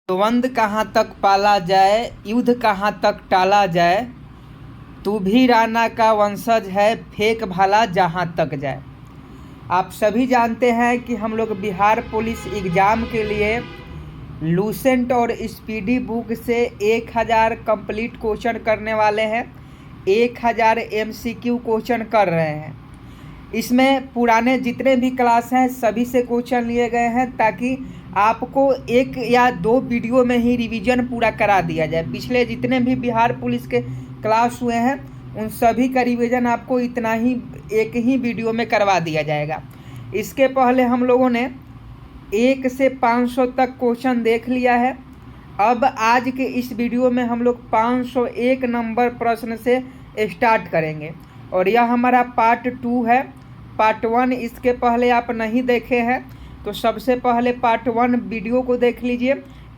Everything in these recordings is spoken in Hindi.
द्वंद्व कहाँ तक पाला जाए, युद्ध कहाँ तक टाला जाए, तू भी राणा का वंशज है, फेंक भाला जहाँ तक जाए। आप सभी जानते हैं कि हम लोग बिहार पुलिस एग्ज़ाम के लिए लूसेंट और स्पीडी बुक से 1000 कंप्लीट क्वेश्चन करने वाले हैं। 1000 MCQ क्वेश्चन कर रहे हैं। इसमें पुराने जितने भी क्लास हैं सभी से क्वेश्चन लिए गए हैं ताकि आपको 1 या 2 वीडियो में ही रिवीजन पूरा करा दिया जाए। पिछले जितने भी बिहार पुलिस के क्लास हुए हैं उन सभी का रिवीजन आपको इतना ही एक ही वीडियो में करवा दिया जाएगा। इसके पहले हम लोगों ने 1 से 500 तक क्वेश्चन देख लिया है। अब आज के इस वीडियो में हम लोग 501 नंबर प्रश्न से स्टार्ट करेंगे और यह हमारा पार्ट 2 है। पार्ट 1 इसके पहले आप नहीं देखे हैं तो सबसे पहले पार्ट 1 वीडियो को देख लीजिए,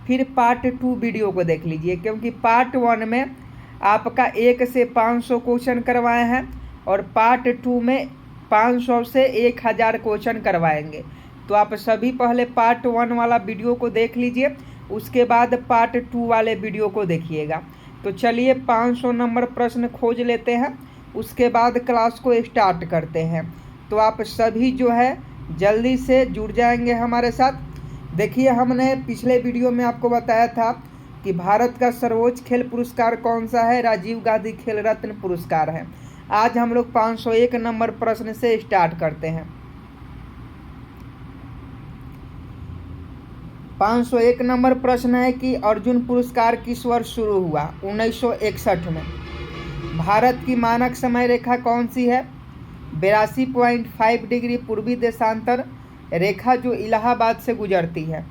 फिर पार्ट 2 वीडियो को देख लीजिए, क्योंकि पार्ट 1 में आपका 1 से 500 क्वेश्चन करवाए हैं और पार्ट 2 में 500 से 1000 क्वेश्चन करवाएंगे। तो आप सभी पहले पार्ट 1 वाला वीडियो को देख लीजिए, उसके बाद पार्ट 2 वाले वीडियो को देखिएगा। तो चलिए 500 नंबर प्रश्न खोज लेते हैं, उसके बाद क्लास को स्टार्ट करते हैं। तो आप सभी जो है जल्दी से जुड़ जाएंगे हमारे साथ। देखिए, हमने पिछले वीडियो में आपको बताया था कि भारत का सर्वोच्च खेल पुरस्कार कौन सा है, राजीव गांधी खेल रत्न पुरस्कार है। आज हम लोग 501 नंबर प्रश्न से स्टार्ट करते हैं। 501 नंबर प्रश्न है कि अर्जुन पुरस्कार किस वर्ष शुरू हुआ? 1961 में। भारत की मानक समय रेखा कौन सी है? 82.5 डिग्री पूर्वी देशांतर रेखा जो इलाहाबाद से गुजरती है।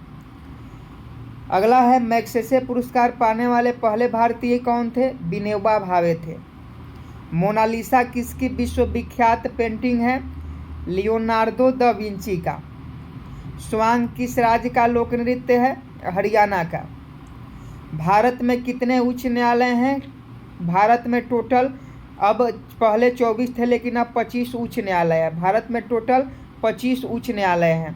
अगला है मैग्सेसे पुरस्कार पाने वाले पहले भारतीय कौन थे? विनोबा भावे थे। मोनालिसा किसकी विश्वविख्यात पेंटिंग है? लियोनार्डो दा विंची का। स्वांग किस राज्य का लोक नृत्य है? हरियाणा का। भारत में कितने उच्च न्यायालय हैं? भारत में टोटल, अब पहले 24 थे लेकिन अब 25 उच्च न्यायालय है। भारत में टोटल 25 उच्च न्यायालय हैं।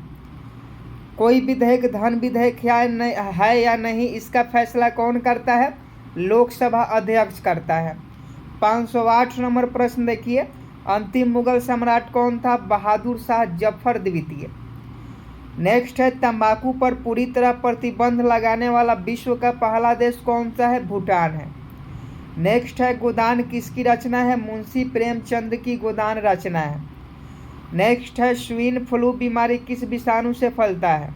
कोई विधेयक धन विधेयक है या नहीं, इसका फैसला कौन करता है? लोकसभा अध्यक्ष करता है। 508 नंबर प्रश्न देखिए, अंतिम मुगल सम्राट कौन था? बहादुर शाह जफर द्वितीय। नेक्स्ट है, तंबाकू पर पूरी तरह प्रतिबंध लगाने वाला विश्व का पहला देश कौन सा है? भूटान है। नेक्स्ट है, गोदान किसकी रचना है? मुंशी प्रेमचंद की गोदान रचना है। नेक्स्ट है, स्वाइन फ्लू बीमारी किस विषाणु से फैलता है?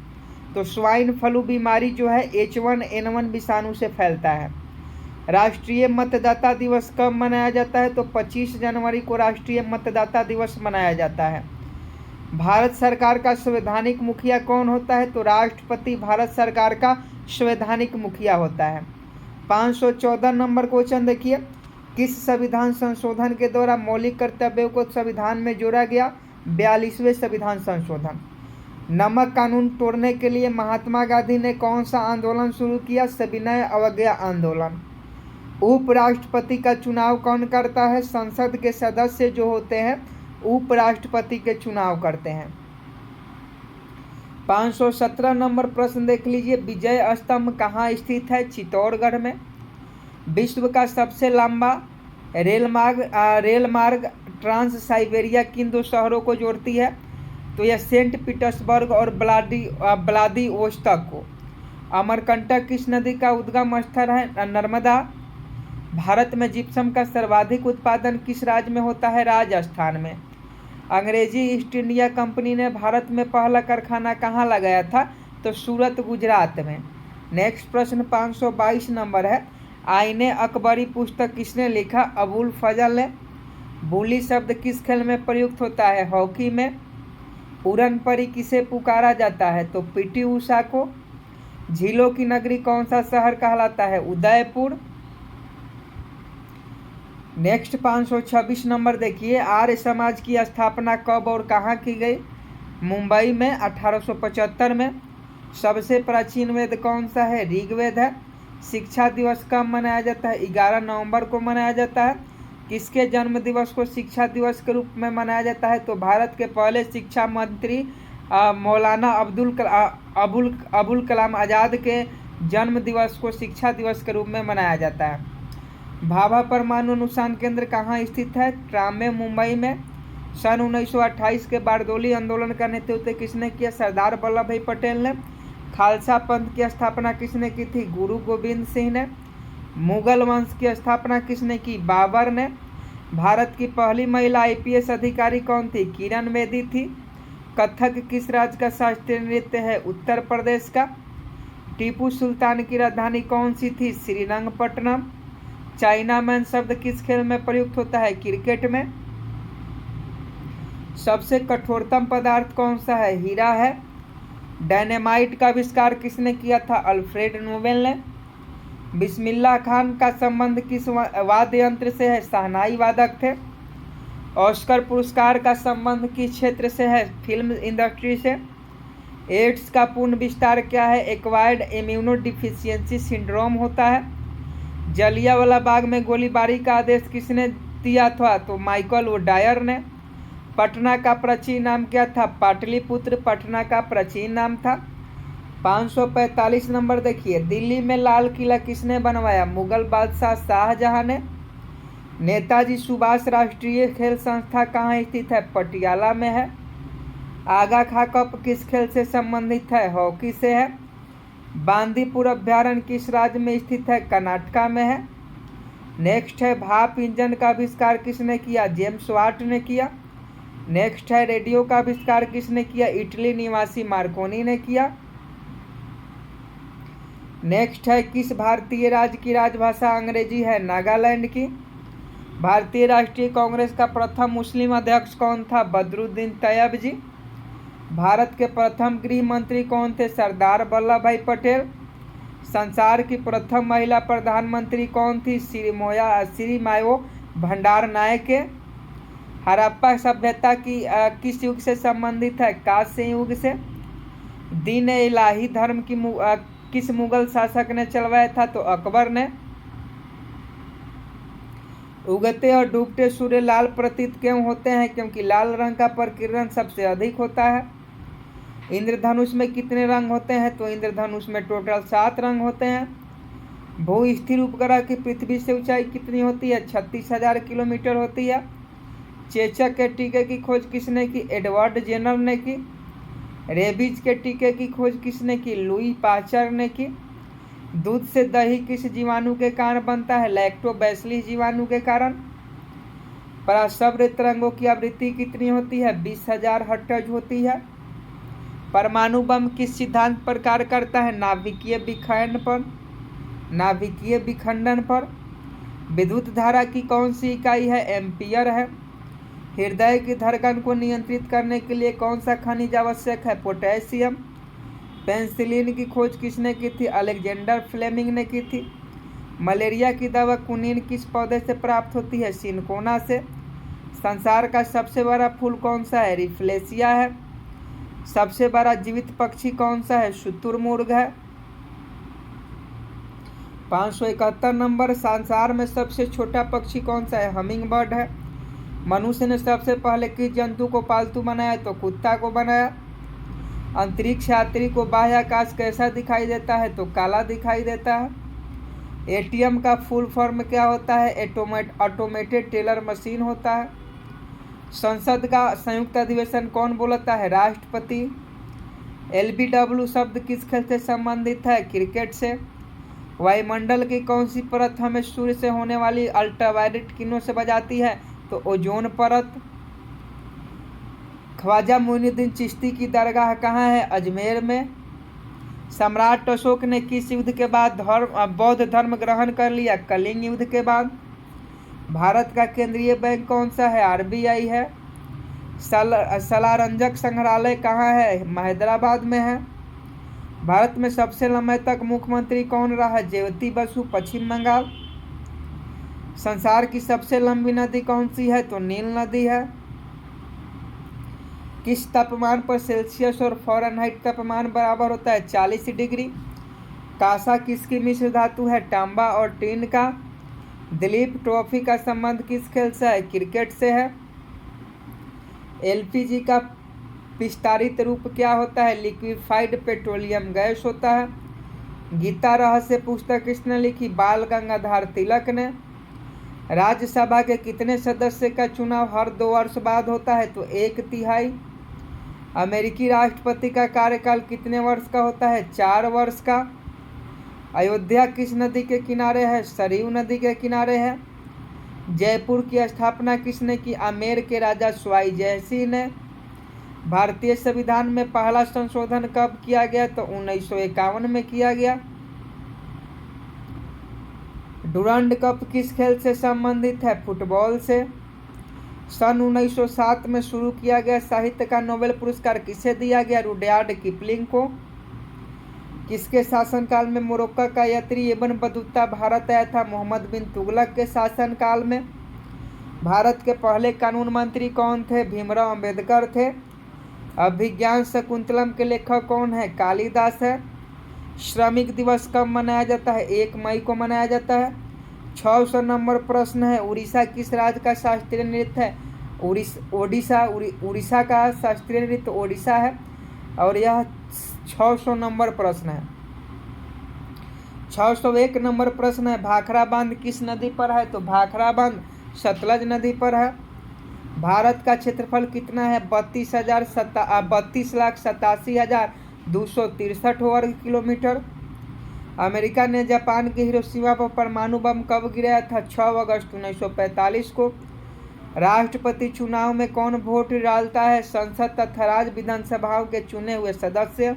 तो स्वाइन फ्लू बीमारी जो है H1N1 विषाणु से फैलता है। राष्ट्रीय मतदाता दिवस कब मनाया जाता है? तो 25 जनवरी को राष्ट्रीय मतदाता दिवस मनाया जाता है। भारत सरकार का संवैधानिक मुखिया कौन होता है? तो राष्ट्रपति भारत सरकार का संवैधानिक मुखिया होता है। 514 नंबर क्वेश्चन देखिए, किस संविधान संशोधन के द्वारा मौलिक कर्तव्यों को संविधान में जोड़ा गया? 42वें संविधान संशोधन। नमक कानून तोड़ने के लिए महात्मा गांधी ने कौन सा आंदोलन शुरू किया? सविनय अवज्ञा आंदोलन। उपराष्ट्रपति का चुनाव कौन करता है? संसद के सदस्य जो होते हैं उपराष्ट्रपति के चुनाव करते हैं। 517 नंबर प्रश्न देख लीजिए, विजय स्तंभ कहाँ स्थित है? चित्तौड़गढ़ में। विश्व का सबसे लंबा रेल मार्ग ट्रांस साइबेरिया किन 2 शहरों को जोड़ती है? तो यह सेंट पीटर्सबर्ग और व्लादिवोस्तोक को। अमरकंटक किस नदी का उद्गम स्थल है? नर्मदा। भारत में जिप्सम का सर्वाधिक उत्पादन किस राज्य में होता है? राजस्थान में। अंग्रेजी ईस्ट इंडिया कंपनी ने भारत में पहला कारखाना कहाँ लगाया था? तो सूरत, गुजरात में। नेक्स्ट प्रश्न 522 नंबर है, आईने अकबरी पुस्तक किसने लिखा? अबुल फजल ने। बुली शब्द किस खेल में प्रयुक्त होता है? हॉकी में। पूरन परी किसे पुकारा जाता है? तो पीटी उषा को। झीलों की नगरी कौन सा शहर कहलाता है? उदयपुर। नेक्स्ट 526 नंबर देखिए, आर्य समाज की स्थापना कब और कहाँ की गई? मुंबई में 1875 में। सबसे प्राचीन वेद कौन सा है? ऋग्वेद है। शिक्षा दिवस कब मनाया जाता है? 11 नवंबर को मनाया जाता है। किसके जन्म दिवस को शिक्षा दिवस के रूप में मनाया जाता है? तो भारत के पहले शिक्षा मंत्री मौलाना अबुल कलाम आज़ाद के जन्म दिवस को शिक्षा दिवस के रूप में मनाया जाता है। भाभा परमाणु अनुसंधान केंद्र कहाँ स्थित है? ट्रामे, मुंबई में। सन 1928 के बारदोली आंदोलन का नेतृत्व किसने किया? सरदार वल्लभ भाई पटेल ने। खालसा पंथ की स्थापना किसने की थी? गुरु गोविंद सिंह ने। मुगल वंश की स्थापना किसने की? बाबर ने। भारत की पहली महिला आईपीएस अधिकारी कौन थी? किरण बेदी थी। कथक किस राज्य का शास्त्रीय नृत्य है? उत्तर प्रदेश का। टीपू सुल्तान की राजधानी कौन सी थी? श्रीरंगपट्टनम। चाइना मैन शब्द किस खेल में प्रयुक्त होता है? क्रिकेट में। सबसे कठोरतम पदार्थ कौन सा है? हीरा है। डायनेमाइट का आविष्कार किसने किया था? अल्फ्रेड नोबेल ने। बिस्मिल्लाह खान का संबंध किस वाद्य यंत्र से है? शहनाई वादक थे। ऑस्कर पुरस्कार का संबंध किस क्षेत्र से है? फिल्म इंडस्ट्री से। एड्स का पूर्ण विस्तार क्या है? एक्वायर्ड इम्यूनो डिफिशियंसी सिंड्रोम होता है। जलियांवाला बाग में गोलीबारी का आदेश किसने दिया था? तो माइकल ओडायर ने। पटना का प्राचीन नाम क्या था? पाटलिपुत्र पटना का प्राचीन नाम था। 545 नंबर देखिए, दिल्ली में लाल किला किसने बनवाया? मुगल बादशाह शाहजहां ने। नेताजी सुभाष राष्ट्रीय खेल संस्था कहाँ स्थित है? पटियाला में है। आगा खा कप किस खेल से संबंधित है? हॉकी से है। बांदीपुर अभ्यारण्य किस राज्य में स्थित है? कर्नाटका में है। नेक्स्ट है, भाप इंजन का आविष्कार किसने किया? जेम्स वाट ने किया। नेक्स्ट है, रेडियो का आविष्कार किसने किया? इटली निवासी मार्कोनी ने किया। नेक्स्ट है, किस भारतीय राज्य की राजभाषा अंग्रेजी है? नागालैंड की। भारतीय राष्ट्रीय कांग्रेस का प्रथम मुस्लिम अध्यक्ष कौन था? बदरुद्दीन तैयब जी। भारत के प्रथम गृह मंत्री कौन थे? सरदार वल्लभ भाई पटेल। संसार की प्रथम महिला प्रधानमंत्री कौन थी? श्री मायो भंडार नायके। हड़प्पा सभ्यता की किस युग से संबंधित है? कांस्य युग से। दीन इलाही धर्म की किस मुगल शासक ने चलवाया था? तो अकबर ने। उगते और डूबते सूर्य लाल प्रतीत क्यों होते हैं? क्योंकि लाल रंग का प्रकिरण सबसे अधिक होता है। इंद्रधनुष में कितने रंग होते हैं? तो इंद्रधनुष में टोटल 7 रंग होते हैं। भू स्थिर उपग्रह की पृथ्वी से ऊंचाई कितनी होती है? 36,000 किलोमीटर होती है। चेचक के टीके की खोज किसने की? एडवर्ड जेनर ने की। रेबीज के टीके की खोज किसने की? लुई पास्चर ने की। दूध से दही किस जीवाणु के कारण बनता है? लैक्टोबैसिलस जीवाणु के कारण। परासब्र तरंगों की आवृत्ति कितनी होती है? 20,000 हर्ट्ज होती है। परमाणु बम किस सिद्धांत पर कार्य करता है? नाभिकीय विखंडन पर। विद्युत धारा की कौन सी इकाई है? एम्पियर है। हृदय की धड़कन को नियंत्रित करने के लिए कौन सा खनिज आवश्यक है? पोटेशियम। पेंसिलिन की खोज किसने की थी? अलेक्जेंडर फ्लेमिंग ने की थी। मलेरिया की दवा कुनीन किस पौधे से प्राप्त होती है? सिनकोना से। संसार का सबसे बड़ा फूल कौन सा है? रिफ्लेशिया है। सबसे बड़ा जीवित पक्षी कौन सा है? शुतुरमुर्ग है। 571 नंबर, संसार में सबसे छोटा पक्षी कौन सा है? हमिंग बर्ड है। मनुष्य ने सबसे पहले किस जंतु को पालतू बनाया? तो कुत्ता को बनाया। अंतरिक्ष यात्री को बाह्य आकाश कैसा दिखाई देता है? तो काला दिखाई देता है। एटीएम का फुल फॉर्म क्या होता है? ऑटोमेटेड टेलर मशीन होता है। संसद का संयुक्त अधिवेशन कौन बुलाता है? राष्ट्रपति। एलबीडब्ल्यू शब्द किस खेल से संबंधित है? क्रिकेट से। वायुमंडल की कौन सी परत हमें सूर्य से होने वाली अल्ट्रावायलेट किरणों से बचाती है? तो ओजोन परत। ख्वाजा मोइनुद्दीन चिश्ती की दरगाह कहाँ है? अजमेर में। सम्राट अशोक ने किस युद्ध के बाद बौद्ध धर्म ग्रहण कर लिया? कलिंग युद्ध के बाद। भारत का केंद्रीय बैंक कौन सा है? आरबीआई है। सलारंजक संग्रहालय कहाँ है? हैदराबाद में है। भारत में सबसे लंबे तक मुख्यमंत्री कौन रहा? ज्योति बसु, पश्चिम बंगाल। संसार की सबसे लंबी नदी कौन सी है? तो नील नदी है। किस तापमान पर सेल्सियस और फ़ारेनहाइट तापमान बराबर होता है? 40 डिग्री। कांसा किसकी मिश्र धातु है? तांबा और टीन का। दिलीप ट्रॉफी का संबंध किस खेल से है? क्रिकेट से है। एलपीजी का विस्तारित रूप क्या होता है? लिक्विफाइड पेट्रोलियम गैस होता है। गीता रहस्य पुस्तक किसने लिखी? बाल गंगाधर तिलक ने। राज्यसभा के कितने सदस्य का चुनाव हर 2 वर्ष बाद होता है? तो 1/3। अमेरिकी राष्ट्रपति का कार्यकाल कितने वर्ष का होता है? 4 वर्ष का। अयोध्या किस नदी के किनारे है? सरयू नदी के किनारे है। जयपुर की स्थापना किसने की? आमेर के राजा सवाई जयसिंह ने। भारतीय संविधान में पहला संशोधन कब किया गया? तो 1951 में किया गया। डुरंड कप किस खेल से संबंधित है? फुटबॉल से। सन 1907 में शुरू किया गया साहित्य का नोबेल पुरस्कार किसे दिया गया? रुडयार्ड किपलिंग को। किसके शासनकाल में मोरक्को का यात्री इब्न बतूता भारत आया था? मोहम्मद बिन तुगलक के शासनकाल में। भारत के पहले कानून मंत्री कौन थे? भीमराव अंबेडकर थे। अभिज्ञान शकुंतलम के लेखक कौन है? कालिदास है। श्रमिक दिवस कब मनाया जाता है? 1 मई को मनाया जाता है। 600 नंबर प्रश्न है। उड़ीसा किस राज्य का शास्त्रीय नृत्य है? उड़ीसा का शास्त्रीय नृत्य ओडिशा है और यह 600 नंबर प्रश्न है। 601 नंबर प्रश्न है। भाखड़ा बांध किस नदी पर है? तो भाखड़ा बांध सतलज नदी पर है। भारत का क्षेत्रफल कितना है? 32,87,263 वर्ग किलोमीटर। अमेरिका ने जापान के हिरोशिमा पर परमाणु बम कब गिराया था? 6 अगस्त 1945 को। राष्ट्रपति चुनाव में कौन वोट डालता है? संसद तथा राज्य विधानसभाओं के चुने हुए सदस्य।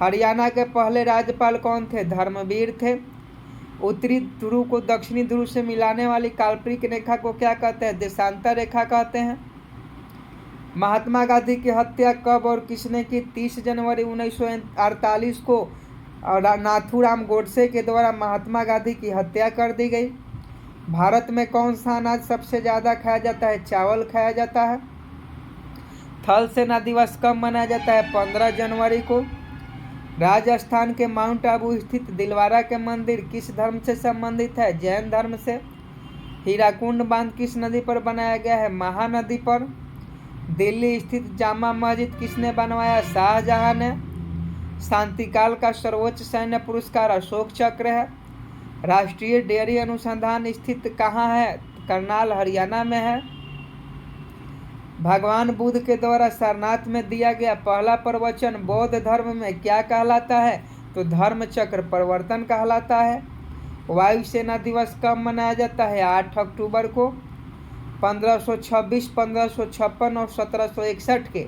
हरियाणा के पहले राज्यपाल कौन थे? धर्मवीर थे। उत्तरी ध्रुव को दक्षिणी ध्रुव से मिलाने वाली काल्पनिक रेखा को क्या कहते हैं? देशांतर रेखा कहते हैं। महात्मा गांधी की हत्या कब और किसने की? 30 जनवरी 1948 को और नाथूराम गोडसे के द्वारा महात्मा गांधी की हत्या कर दी गई। भारत में कौन सा अनाज सबसे ज़्यादा खाया जाता है? चावल खाया जाता है। थल सेना दिवस कब मनाया जाता है? 15 जनवरी को। राजस्थान के माउंट आबू स्थित दिलवारा के मंदिर किस धर्म से संबंधित है? जैन धर्म से। हीराकुंड बांध किस नदी पर बनाया गया है? महानदी पर। दिल्ली स्थित जामा मस्जिद किसने बनवाया? शाहजहां ने। शांतिकाल का सर्वोच्च सैन्य पुरस्कार अशोक चक्र है। राष्ट्रीय डेयरी अनुसंधान स्थित कहाँ है? करनाल हरियाणा में है। भगवान बुद्ध के द्वारा सारनाथ में दिया गया पहला प्रवचन बौद्ध धर्म में क्या कहलाता है? तो धर्म चक्र प्रवर्तन कहलाता है। वायुसेना दिवस कब मनाया जाता है? 8 अक्टूबर को। 1526, 1556 और 1761 के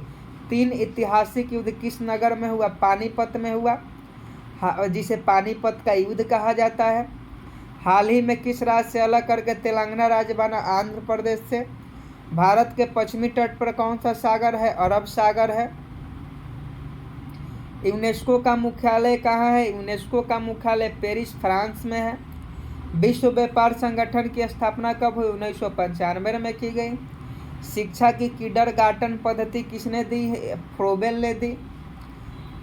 3 ऐतिहासिक युद्ध किस नगर में हुआ? पानीपत में हुआ, जिसे पानीपत का युद्ध कहा जाता है। हाल ही में किस राज्य से अलग करके तेलंगाना राज्य बना? आंध्र प्रदेश से। भारत के पश्चिमी तट पर कौन सा सागर है? अरब सागर है। यूनेस्को का मुख्यालय कहाँ है? यूनेस्को का मुख्यालय पेरिस फ्रांस में है। विश्व व्यापार संगठन की स्थापना कब हुई? 1995 में की गई। शिक्षा की किंडरगार्टन पद्धति किसने दी? फ्रोबेल ने दी।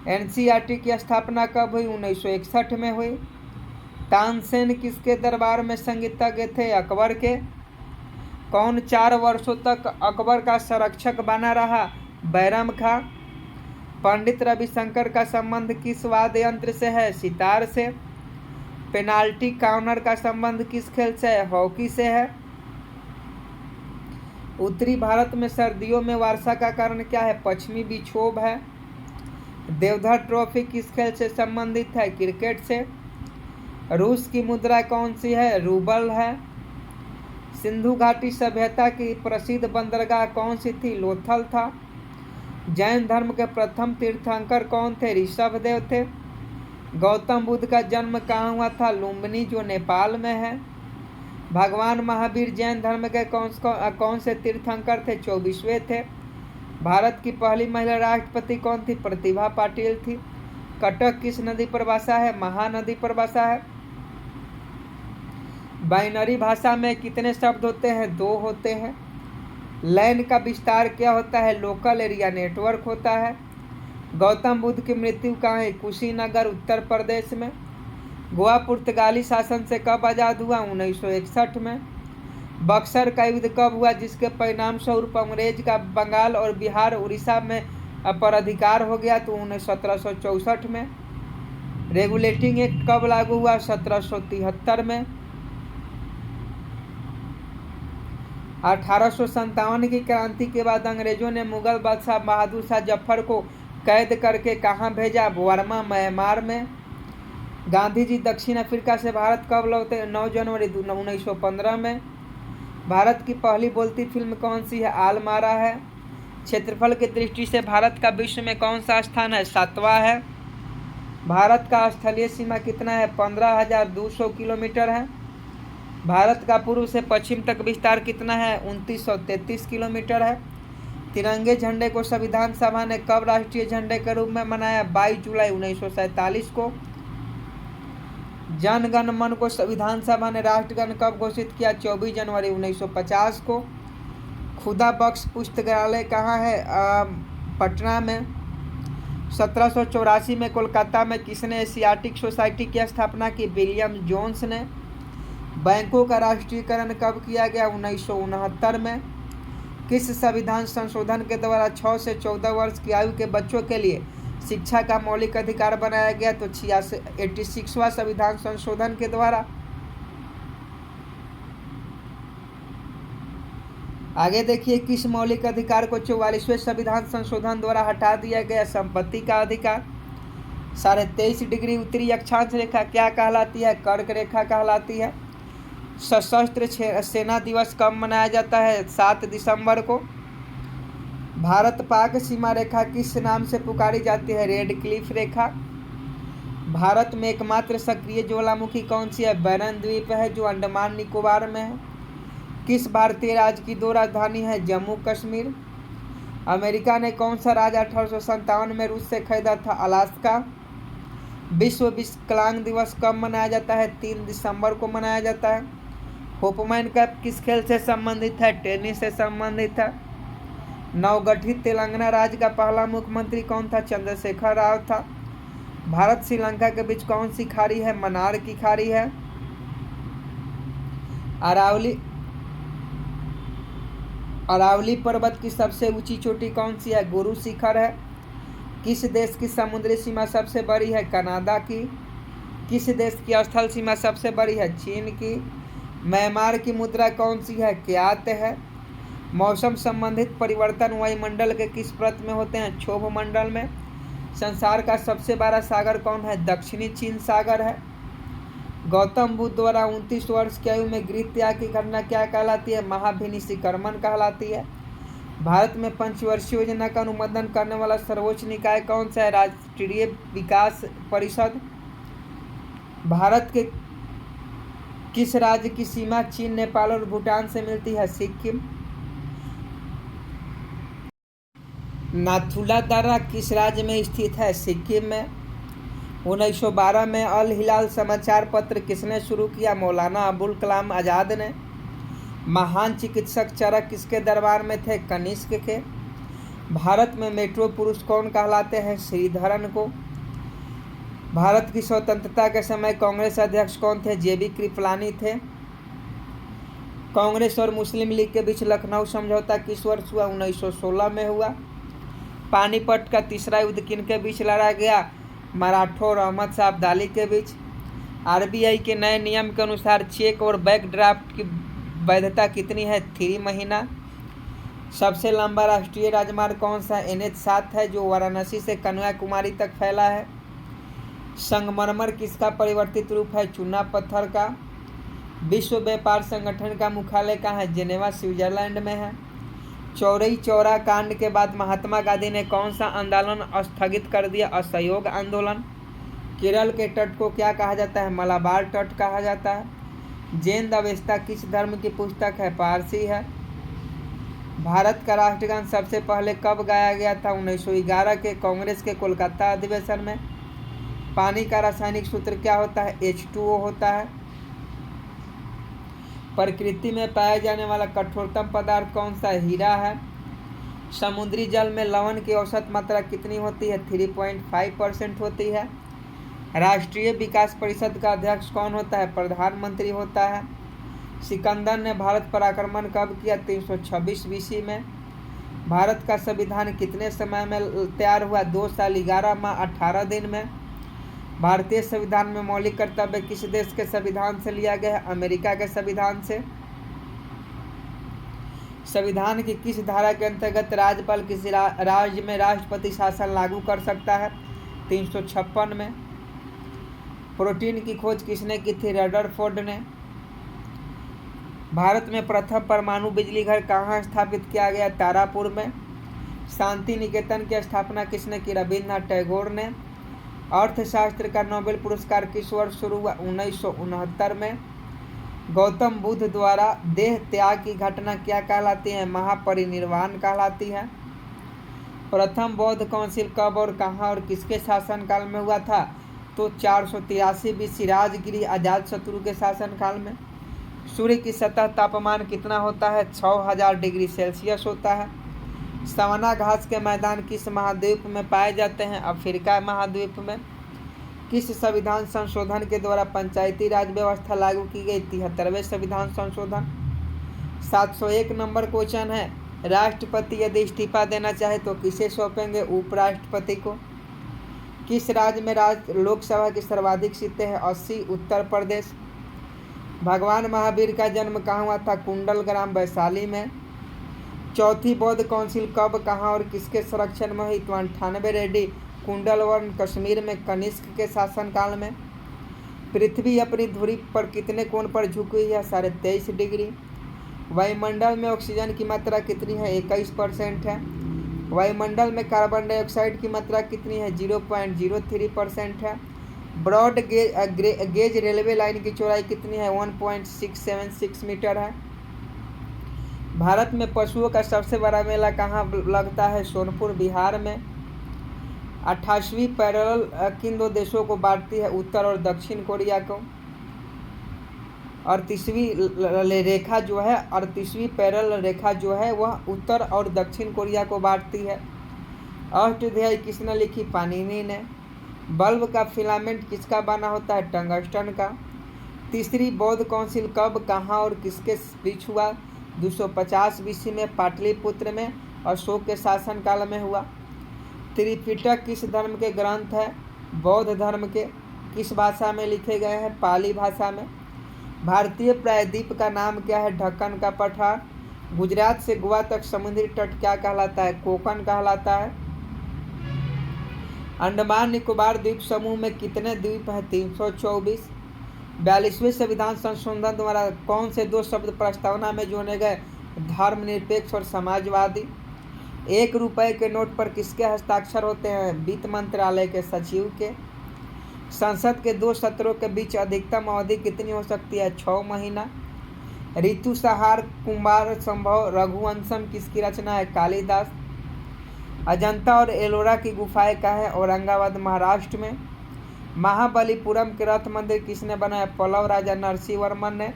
एनसीईआरटी की स्थापना कब हुई? 1961 में हुई। तानसेन किसके दरबार में संगीतज्ञ थे? अकबर के। कौन 4 वर्षों तक अकबर का संरक्षक बना रहा? बैरम खां। पंडित रविशंकर का संबंध किस वाद्य यंत्र से है? सितार से। पेनाल्टी कॉर्नर का संबंध किस खेल से है? हॉकी से है। उत्तरी भारत में सर्दियों में वर्षा का कारण क्या है? पश्चिमी विक्षोभ है। देवधर ट्रॉफी किस खेल से संबंधित है? क्रिकेट से। रूस की मुद्रा कौन सी है? रूबल है। सिंधु घाटी सभ्यता की प्रसिद्ध बंदरगाह कौन सी थी? लोथल था। जैन धर्म के प्रथम तीर्थंकर कौन थे? ऋषभदेव थे। गौतम बुद्ध का जन्म कहाँ हुआ था? लुम्बिनी, जो नेपाल में है। भगवान महावीर जैन धर्म के कौन से तीर्थंकर थे? 24वें थे। भारत की पहली महिला राष्ट्रपति कौन थी? प्रतिभा पाटिल थी। कटक किस नदी पर बसा है? महानदी पर बसा है। बाइनरी भाषा में कितने शब्द होते हैं? 2 होते हैं। लैन का विस्तार क्या होता है? लोकल एरिया नेटवर्क होता है। गौतम बुद्ध की मृत्यु कहाँ है? कुशीनगर, उत्तर प्रदेश में। गोवा पुर्तगाली शासन से कब आज़ाद हुआ? 1961 में। बक्सर का युद्ध कब हुआ, जिसके परिणाम स्वरूप अंग्रेज का बंगाल और बिहार उड़ीसा में पर अधिकार हो गया? तो 1764 में। रेगुलेटिंग एक्ट कब लागू हुआ? 1773 में। 1857 की क्रांति के बाद अंग्रेजों ने मुगल बादशाह बहादुर शाह जफर को कैद करके कहाँ भेजा? बर्मा, म्यांमार में। गांधी जी दक्षिण अफ्रीका से भारत कब लौटे? 9 जनवरी 1915 में। भारत की पहली बोलती फिल्म कौन सी है? आलमारा है। क्षेत्रफल की दृष्टि से भारत का विश्व में कौन सा स्थान है? 7वां है। भारत का स्थलीय सीमा कितना है? 15,200 किलोमीटर है। भारत का पूर्व से पश्चिम तक विस्तार कितना है? 2933 किलोमीटर है। तिरंगे झंडे को संविधान सभा ने कब राष्ट्रीय झंडे के रूप में मनाया? 22 जुलाई 1947 को। जन गण मन को संविधान सभा ने राष्ट्रगान कब घोषित किया? 24 जनवरी 1950 को। खुदा बख्श पुस्तकालय कहाँ है? पटना में। 1784 में कोलकाता में किसने एशियाटिक सोसाइटी की स्थापना की? विलियम जोन्स ने। बैंकों का राष्ट्रीयकरण कब किया गया? 1969 में। किस संविधान संशोधन के द्वारा 6 से 14 वर्ष की आयु के बच्चों के लिए शिक्षा का मौलिक अधिकार बनाया गया? तो 86वां संविधान संशोधन के द्वारा। आगे देखिए, किस मौलिक अधिकार को 44वें संविधान संशोधन द्वारा हटा दिया गया? संपत्ति का अधिकार। 23.5 डिग्री उत्तरी अक्षांश रेखा क्या कहलाती है? कर्क रेखा कहलाती है। सशस्त्र सेना दिवस कब मनाया जाता है? 7 दिसंबर को। भारत पाक सीमा रेखा किस नाम से पुकारी जाती है? रेड क्लिफ रेखा। भारत में एकमात्र सक्रिय ज्वालामुखी कौन सी है? बैरन द्वीप है, जो अंडमान निकोबार में है। किस भारतीय राज्य की 2 राजधानी है? जम्मू कश्मीर। अमेरिका ने कौन सा राज्य 1857 में रूस से खरीदा था? अलास्का। विश्व विकलांग दिवस कब मनाया जाता है? 3 दिसंबर को मनाया जाता है। होपमैन कप किस खेल से संबंधित है? टेनिस से संबंधित है। नवगठित तेलंगाना राज्य का पहला मुख्यमंत्री कौन था? चंद्रशेखर राव था। भारत श्रीलंका के बीच कौन सी खाड़ी है? मन्नार की खाड़ी है। अरावली पर्वत की सबसे ऊंची चोटी कौन सी है? गुरु शिखर है। किस देश की समुद्री सीमा सबसे बड़ी है? कनाडा की। किस देश की स्थल सीमा सबसे बड़ी है? चीन की। म्यांमार की मुद्रा कौन सी है? क्यात है। मौसम संबंधित परिवर्तन वायुमंडल के किस परत में होते हैं? क्षोभ मंडल में। संसार का सबसे बड़ा सागर कौन है? दक्षिणी चीन सागर है। गौतम बुद्ध द्वारा 29 वर्ष की आयु में गृह त्याग की घटना क्या कहलाती है? महाभिनिषीकरण कहलाती है। भारत में पंचवर्षीय योजना का अनुमोदन करने वाला सर्वोच्च निकाय कौन सा है? राष्ट्रीय विकास परिषद। भारत के किस राज्य की सीमा चीन, नेपाल और भूटान से मिलती है? सिक्किम। नाथुला दर्रा किस राज्य में स्थित है? सिक्किम में। 1912 में अल हिलाल समाचार पत्र किसने शुरू किया? मौलाना अबुल कलाम आज़ाद ने। महान चिकित्सक चरक किसके दरबार में थे? कनिष्क के। भारत में मेट्रो पुरुष कौन कहलाते हैं? श्रीधरन को। भारत की स्वतंत्रता के समय कांग्रेस अध्यक्ष कौन थे? जेबी कृपलानी थे। कांग्रेस और मुस्लिम लीग के बीच लखनऊ समझौता किस वर्ष हुआ? 1916 में हुआ। पानीपत का तीसरा युद्ध किनके बीच लड़ा गया? मराठों और अहमद शाह अब्दाली के बीच। आरबीआई के नए नियम के अनुसार चेक और बैक ड्राफ्ट की वैधता कितनी है? 3 महीना। सबसे लंबा राष्ट्रीय राजमार्ग कौन सा? NH-7 है, जो वाराणसी से कन्याकुमारी तक फैला है। संगमरमर किसका परिवर्तित रूप है? चूना पत्थर का। विश्व व्यापार संगठन का मुख्यालय कहाँ है? जेनेवा, स्विट्जरलैंड में है। चौरी चौरा कांड के बाद महात्मा गांधी ने कौन सा आंदोलन स्थगित कर दिया? असहयोग आंदोलन। केरल के तट को क्या कहा जाता है? मलाबार तट कहा जाता है। जैन अवेस्ता किस धर्म की पुस्तक है? पारसी है। भारत का राष्ट्रगान सबसे पहले कब गाया गया था? 1911 के कांग्रेस के कोलकाता अधिवेशन में। पानी का रासायनिक सूत्र क्या होता है? H2O होता है। प्रकृति में पाया जाने वाला कठोरतम पदार्थ कौन सा? हीरा है। समुद्री जल में लवण की औसत मात्रा कितनी होती है? 3.5% होती है। राष्ट्रीय विकास परिषद का अध्यक्ष कौन होता है? प्रधानमंत्री होता है। सिकंदर ने भारत पर आक्रमण कब किया? 326 BC में। भारत का संविधान कितने समय में तैयार हुआ? 2 साल 11 माह 18 दिन में। भारतीय संविधान में मौलिक कर्तव्य किस देश के संविधान से लिया गया है? अमेरिका के संविधान से। संविधान की किस धारा के अंतर्गत राज्यपाल किसी राज्य में राष्ट्रपति शासन लागू कर सकता है? 356 में। प्रोटीन की खोज किसने की थी? रदरफोर्ड ने। भारत में प्रथम परमाणु बिजली घर कहाँ स्थापित किया गया? तारापुर में। शांति निकेतन की स्थापना किसने की? रविन्द्रनाथ टैगोर ने। अर्थशास्त्र का नोबेल पुरस्कार किस वर्ष शुरू हुआ? 1969 में। गौतम बुद्ध द्वारा देह त्याग की घटना क्या कहलाती है? महापरिनिर्वाण कहलाती है। प्रथम बौद्ध काउंसिल कब और कहाँ और किसके शासनकाल में हुआ था? तो 483 BC राजगिरी अजातशत्रु के शासनकाल में। सूर्य की सतह तापमान कितना होता है? 6000 डिग्री सेल्सियस होता है। सवाना घास के मैदान किस महाद्वीप में पाए जाते हैं? अफ्रीका महाद्वीप में। किस संविधान संशोधन के द्वारा पंचायती राज व्यवस्था लागू की गई? 73वें संविधान संशोधन। 701 नंबर क्वेश्चन है, राष्ट्रपति यदि इस्तीफा देना चाहे तो किसे सौंपेंगे? उपराष्ट्रपति को। किस राज्य में लोकसभा की सर्वाधिक सीटें हैं? 80। उत्तर प्रदेश। भगवान महावीर का जन्म कहाँ हुआ था? कुंडलग्राम वैशाली में। चौथी बौद्ध काउंसिल कब, कहाँ और किसके संरक्षण में हुई? 98 रेडी कुंडलवन कश्मीर में कनिष्क के शासनकाल में। पृथ्वी अपनी धुरी पर कितने कोण पर झुकी हुई है? 23.5 डिग्री। वायुमंडल में ऑक्सीजन की मात्रा कितनी है? 21% है। वायुमंडल में कार्बन डाइऑक्साइड की मात्रा कितनी है? 0.03% है। ब्रॉड गेज रेलवे लाइन की चौड़ाई कितनी है? 1.676 मीटर है। भारत में पशुओं का सबसे बड़ा मेला कहाँ लगता है? सोनपुर बिहार में। 28वीं पैरेलल किन दो देशों को बांटती है? उत्तर और दक्षिण कोरिया को। 38वीं रेखा जो है 38वीं पैरेलल रेखा जो है वह उत्तर और दक्षिण कोरिया को बांटती है। अष्टाध्यायी किसने लिखी? पाणिनि ने। बल्ब का फिलामेंट किसका बना होता है? टंगस्टन का। तीसरी बौद्ध काउंसिल कब, कहाँ और किसके बीच हुआ? 250 BC में पाटलिपुत्र में अशोक के शासनकाल में हुआ। त्रिपिटक किस धर्म के ग्रंथ है? बौद्ध धर्म के। किस भाषा में लिखे गए हैं? पाली भाषा में। भारतीय प्रायद्वीप का नाम क्या है? ढक्कन का पठार। गुजरात से गोवा तक समुद्री तट क्या कहलाता है? कोकण कहलाता है। अंडमान निकोबार द्वीप समूह में कितने द्वीप हैं? 324। 42वें संविधान संशोधन द्वारा कौन से दो शब्द प्रस्तावना में जोड़े गए? धर्मनिरपेक्ष और समाजवादी। 1 रुपये के नोट पर किसके हस्ताक्षर होते हैं? वित्त मंत्रालय के सचिव के। संसद के 2 सत्रों के बीच अधिकतम अवधि कितनी हो सकती है? 6 महीना। ऋतुसंहार, कुंभार संभव, रघुवंशम किसकी रचना है? कालिदास। अजंता और एलोरा की गुफाएं कहाँ है? औरंगाबाद महाराष्ट्र में। महाबलीपुरम के रथ मंदिर किसने बनाया? पल्लव राजा नरसिंह वर्मन ने।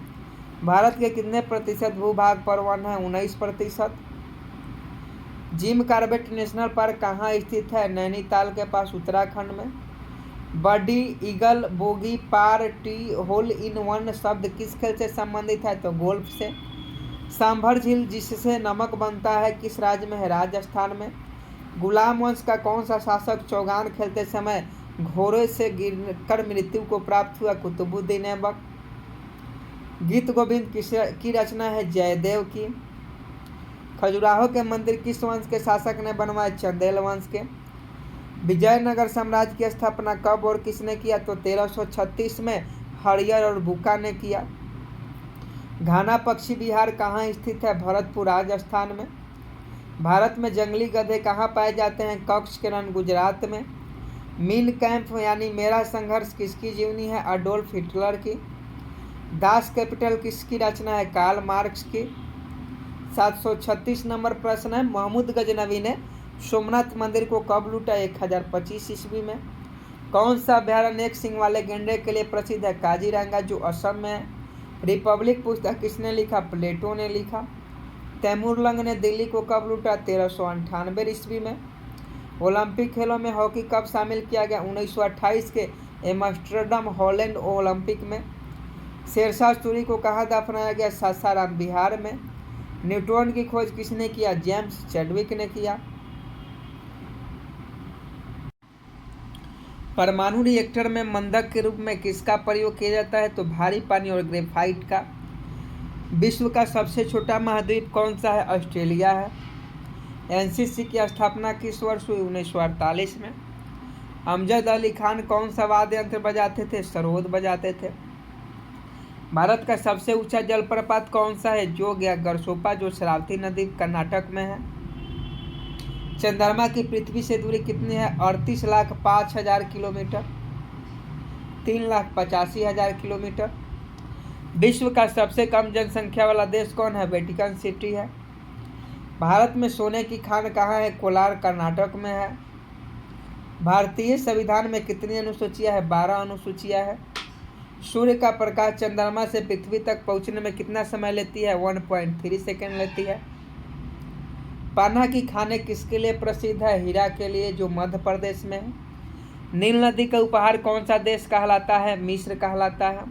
भारत के कितने प्रतिशत भूभाग पर वन है? 19%। जिम कॉर्बेट नेशनल पार्क कहाँ स्थित है? नैनीताल के पास, उत्तराखंड में। Birdie, eagle, bogey, par, tee, hole in one शब्द किस खेल से संबंधित है? तो गोल्फ से। सांभर झील जिससे नमक बनता है किस राज्य में है? राजस्थान में। गुलाम वंश का कौन सा शासक चौगान खेलते समय घोड़े से गिरकर मृत्यु को प्राप्त हुआ? कुतुबुद्दीन ऐबक। गीत गोविंद की रचना है? जयदेव की। खजुराहो के मंदिर किस वंश के शासक ने बनवाए? चंदेल वंश के। विजयनगर साम्राज्य की स्थापना कब और किसने किया? तो 1336 में हरियर और बुका ने किया। घाना पक्षी विहार कहाँ स्थित है? भरतपुर, राजस्थान में। भारत में जंगली गधे कहाँ पाए जाते हैं? कच्छ के रण, गुजरात में। मीन कैंप यानी मेरा संघर्ष किसकी जीवनी है? अडोल्फ हिटलर की। दास कैपिटल किसकी रचना है? कार्ल मार्क्स की। 736 नंबर प्रश्न है, महमूद गजनवी ने सोमनाथ मंदिर को कब लूटा? 1025 ईस्वी में। कौन सा अभ्यारण्य एक सिंह वाले गेंडे के लिए प्रसिद्ध है? काजीरंगा जो असम में है। रिपब्लिक पुस्तक किसने लिखा? प्लेटो ने लिखा। तैमूरलंग ने दिल्ली को कब लूटा? 1398 ईस्वी में। ओलंपिक खेलों में हॉकी कब शामिल किया गया? 1928 के एम्स्टर्डम हॉलैंड ओलंपिक में। शेरशाह सूरी को कहाँ दफनाया गया? सासाराम, बिहार में। न्यूट्रॉन की खोज किसने किया? जेम्स चैडविक ने किया। परमाणु रिएक्टर में मंदक के रूप में किसका प्रयोग किया जाता है? तो भारी पानी और ग्रेफाइट का। विश्व का सबसे छोटा महाद्वीप कौन सा है? ऑस्ट्रेलिया है। एनसीसी की स्थापना किस वर्ष हुई? 1948 में। अमजद अली खान कौन सा वाद्य यंत्र बजाते थे? सरोद बजाते थे। भारत का सबसे ऊंचा जलप्रपात कौन सा है? जोग या गरसोपा, जो शरावती नदी कर्नाटक में है। चंद्रमा की पृथ्वी से दूरी कितनी है? 38,05,000 किलोमीटर, 3,85,000 किलोमीटर। विश्व का सबसे कम जनसंख्या वाला देश कौन है? वेटिकन सिटी है। भारत में सोने की खान कहाँ है? कोलार, कर्नाटक में है। भारतीय संविधान में कितनी अनुसूचियां है? 12 अनुसूचियां है। सूर्य का प्रकाश चंद्रमा से पृथ्वी तक पहुंचने में कितना समय लेती है? 1.3 सेकेंड लेती है। पन्ना की खानें किसके लिए प्रसिद्ध है? हीरा के लिए, जो मध्य प्रदेश में है। नील नदी का उपहार कौन सा देश कहलाता है? मिस्र कहलाता है।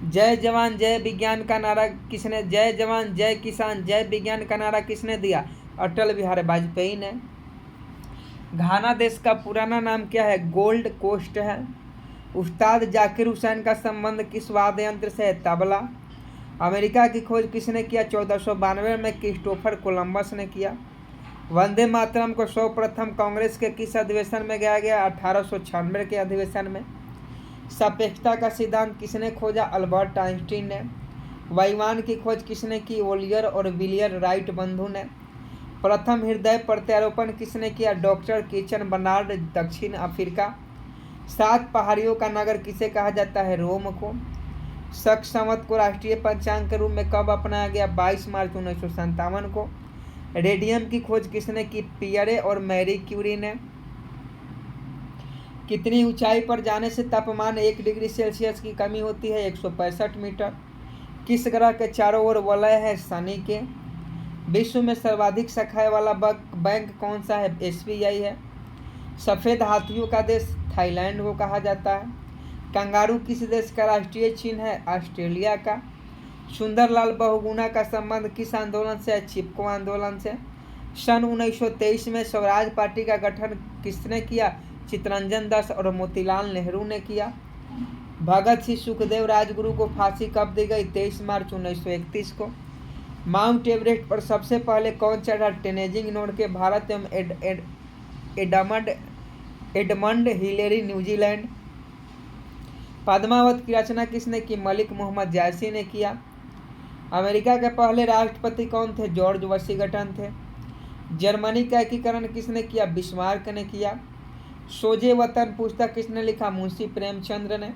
जय जवान जय विज्ञान का नारा किसने, जय जवान जय किसान जय विज्ञान का नारा किसने दिया? अटल बिहारी वाजपेयी ने। घाना देश का पुराना नाम क्या है? गोल्ड कोस्ट है। उस्ताद जाकिर हुसैन का संबंध किस वाद्य यंत्र से है? तबला। अमेरिका की खोज किसने किया? 1492 में क्रिस्टोफर कोलंबस ने किया। वंदे मातरम को सर्वप्रथम कांग्रेस के किस अधिवेशन में गाया गया? 1896 के अधिवेशन में। सापेक्षता का सिद्धांत किसने खोजा? अल्बर्ट आइंस्टीन ने। वायुयान की खोज किसने की? वोलियर और विलियर राइट बंधु ने। प्रथम हृदय प्रत्यारोपण किसने किया? डॉक्टर किचन बर्नार्ड, दक्षिण अफ्रीका। 7 पहाड़ियों का नगर किसे कहा जाता है? रोम को। शक संवत को राष्ट्रीय पंचांग के रूप में कब अपनाया गया? 22 मार्च 1957 को। रेडियम की खोज किसने की? पियरे और मैरी क्यूरी ने। कितनी ऊंचाई पर जाने से तापमान 1 डिग्री सेल्सियस की कमी होती है? 165 मीटर। किस ग्रह के चारों ओर वलय है? शनि के। विश्व में सर्वाधिक शाखाएं वाला बैंक कौन सा है? SBI है। सफ़ेद हाथियों का देश थाईलैंड को कहा जाता है। कंगारू किस देश का राष्ट्रीय चिन्ह है? ऑस्ट्रेलिया का। सुंदरलाल बहुगुणा का संबंध किस आंदोलन से है? चिपको आंदोलन से। सन 1923 में स्वराज पार्टी का गठन किसने किया? चित्तरंजन दास और मोतीलाल नेहरू ने किया। भगत सिंह सुखदेव राजगुरु को फांसी कब दी गई? 23 मार्च 1931 को। माउंट एवरेस्ट पर सबसे पहले कौन चढ़ा? तेनजिंग नोरगे, भारत एवं एडमंड हिलेरी, न्यूजीलैंड। पद्मावत की रचना किसने की? मलिक मोहम्मद जायसी ने किया। अमेरिका के पहले राष्ट्रपति कौन थे? जॉर्ज वाशिंगटन थे। जर्मनी का एकीकरण किसने किया? बिस्मार्क ने किया। सोजे वतन पुस्तक किसने लिखा? मुंशी प्रेमचंद्र ने।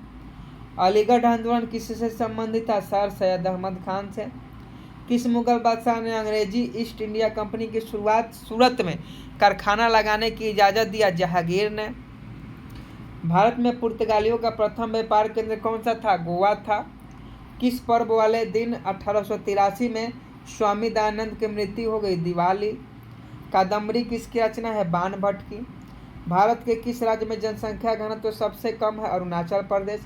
अलीगढ़ आंदोलन किससे संबंधित था? सर सैयद अहमद खान से। किस मुगल बादशाह ने अंग्रेजी ईस्ट इंडिया कंपनी की शुरुआत सूरत में कारखाना लगाने की इजाज़त दिया? जहांगीर ने। भारत में पुर्तगालियों का प्रथम व्यापार केंद्र कौन सा था? गोवा था। किस पर्व वाले दिन 1883 में स्वामी दयानंद की मृत्यु हो गई? दिवाली। कादम्बरी किसकी रचना है? बाण भट्ट की। भारत के किस राज्य में जनसंख्या घनत्व तो सबसे कम है? अरुणाचल प्रदेश।